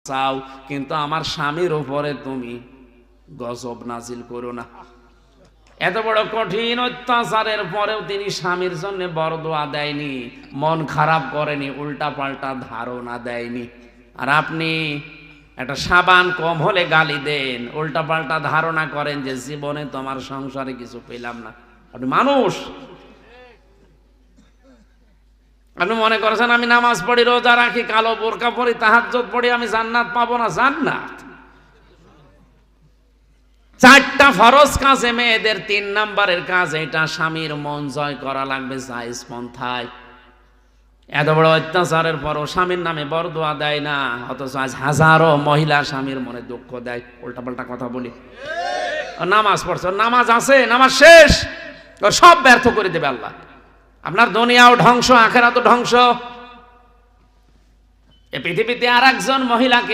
চাও, কিন্তু আমার স্বামীর উপরে তুমি গজব নাজিল করো না। এত বড় কঠিন অত্যাচারের পরেও তিনি স্বামীর জন্য বরদোয়া দেয়নি, মন খারাপ করেনি, উল্টা পাল্টা ধারণা দেয়নি। আর আপনি একটা সাবান কম হলে গালি দেন, উল্টা পাল্টা ধারণা করেন যে জীবনে তোমার সংসারে কিছু পেলাম না। আপনি মানুষ, আপনি মনে করেছেন আমি নামাজ পড়ি, রোজা রাখি, কালো বোরকা পড়ি, তাহাজ্জুদ পড়ি, আমি জান্নাত পাবো না? জান্নাত চারটা ফরজ কাজে মেয়েদের 3 নাম্বারের কাজ এটা, স্বামীর মন জয় করা লাগবে জায়েজ পন্থায়। এত বড় অত্যাচারের পরও স্বামীর নামে বরদোয়া দেয় না, অথচ আজ হাজারো মহিলা স্বামীর মনে দুঃখ দেয়। উল্টাপাল্টা কথা বলি, নামাজ পড়ছে, নামাজ আছে, নামাজ শেষ, ওর সব ব্যর্থ করে দেবে আল্লাহ। আপনার দুনিয়াও ধ্বংস, আখিরাতও ধ্বংস। এই পৃথিবীতে আর একজন মহিলাকে